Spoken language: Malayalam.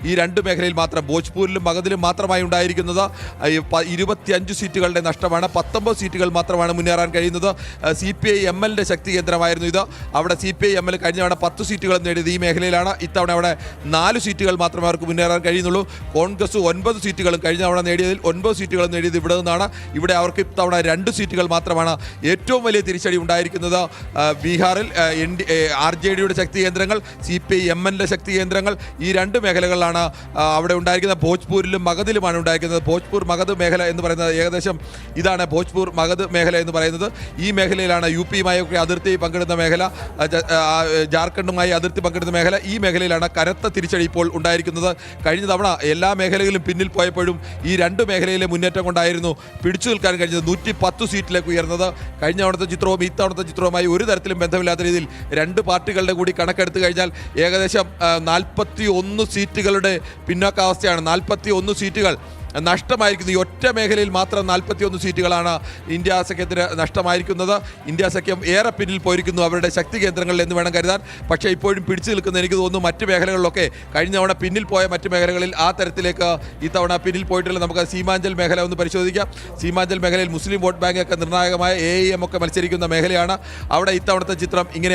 ഈ രണ്ട് മേഖലയിൽ മാത്രം ഭോജ്പൂരിലും മഗധിലും മാത്രമായി ഉണ്ടായിരിക്കുന്നത് 25 സീറ്റുകളുടെ നഷ്ടമാണ്. 19 സീറ്റുകൾ മാത്രമാണ് മുന്നേറാൻ കഴിയുന്നത്. CPI-MLന്റെ ശക്തി കേന്ദ്രമായിരുന്നു ഇത്. അവിടെ CPI-ML കഴിഞ്ഞ തവണ 10 സീറ്റുകൾ നേടിയത് ഈ മേഖലയിലാണ്. ഇത്തവണ അവിടെ 4 സീറ്റുകൾ മാത്രമേ അവർക്ക് മുന്നേറാൻ കഴിയുന്നുള്ളൂ. കോൺഗ്രസ് 9 സീറ്റുകളും കഴിഞ്ഞ തവണ നേടിയതിൽ 9 സീറ്റുകളും നേടിയത് ഇവിടെ നിന്നാണ്. ഇവിടെ അവർക്ക് ഇത്തവണ 2 സീറ്റുകൾ മാത്രമാണ്. ഏറ്റവും വലിയ തിരിച്ചടി ഉണ്ടായിരിക്കുന്നത് ബീഹാറിൽ RJDയുടെ ശക്തി കേന്ദ്രങ്ങൾ, CPI-MLന്റെ ശക്തി കേന്ദ്രങ്ങൾ, ഈ രണ്ട് മേഖലകളിലാണ് അവിടെ ഉണ്ടായിരിക്കുന്ന. ഭോജ്പൂരിലും മഗധിലുമാണ് ഉണ്ടായിരിക്കുന്നത്. ഭോജ്പൂർ മഗധ് മേഖല എന്ന് പറയുന്നത് ഏകദേശം ഇതാണ്. ഭോജ്പൂർ മഗധ് മേഖല എന്ന് പറയുന്നത് ഈ മേഖലയിലാണ്. UP-യുമായൊക്കെ അതിർത്തി പങ്കിടുന്ന മേഖല, ജാർഖണ്ഡുമായി അതിർത്തി പങ്കിടുന്ന മേഖല, ഈ മേഖലയിലാണ് കനത്ത തിരിച്ചടി ഇപ്പോൾ ഉണ്ടായിരിക്കുന്നത്. കഴിഞ്ഞ തവണ എല്ലാ മേഖലകളിലും പിന്നിൽ പോയപ്പോഴും ഈ രണ്ട് മേഖലയിലെ മുന്നേറ്റം കൊണ്ടായിരുന്നു പിടിച്ചു നിൽക്കാൻ കഴിഞ്ഞത്. 110 സീറ്റിലേക്ക് ഉയർന്നത്. കഴിഞ്ഞ തവണത്തെ ചിത്രവും ഇത്തവണത്തെ ചിത്രവുമായി ഒരു തരത്തിലും ബന്ധമില്ലാത്ത രീതിയിൽ രണ്ട് പാർട്ടികളുടെ കൂടി കണക്കെടുത്തു കഴിഞ്ഞാൽ ഏകദേശം 41 സീറ്റുകളുടെ പിന്നോക്കാവസ്ഥയാണ്. 41 സീറ്റുകൾ നഷ്ടമായിരിക്കുന്നു. ഈ ഒറ്റ മേഖലയിൽ മാത്രം 41 സീറ്റുകളാണ് ഇന്ത്യ സഖ്യത്തിന് നഷ്ടമായിരിക്കുന്നത്. ഇന്ത്യ സഖ്യം ഏറെ പിന്നിൽ പോയിരിക്കുന്നു അവരുടെ ശക്തി കേന്ദ്രങ്ങളിൽ എന്ന് വേണം കരുതാൻ. പക്ഷേ ഇപ്പോഴും പിടിച്ചു നിൽക്കുന്ന എനിക്ക് തോന്നുന്നു മറ്റ് മേഖലകളിലൊക്കെ കഴിഞ്ഞ തവണ പിന്നിൽ പോയ മറ്റ് മേഖലകളിൽ ആ തരത്തിലേക്ക് ഇത്തവണ പിന്നിൽ പോയിട്ടുള്ള നമുക്ക് സീമാഞ്ചൽ മേഖല ഒന്ന് പരിശോധിക്കാം. സീമാഞ്ചൽ മേഖലയിൽ മുസ്ലിം വോട്ട് ബാങ്കൊക്കെ നിർണായകമായ AIM ഒക്കെ മത്സരിക്കുന്ന മേഖലയാണ്. അവിടെ ഇത്തവണത്തെ ചിത്രം ഇങ്ങനെ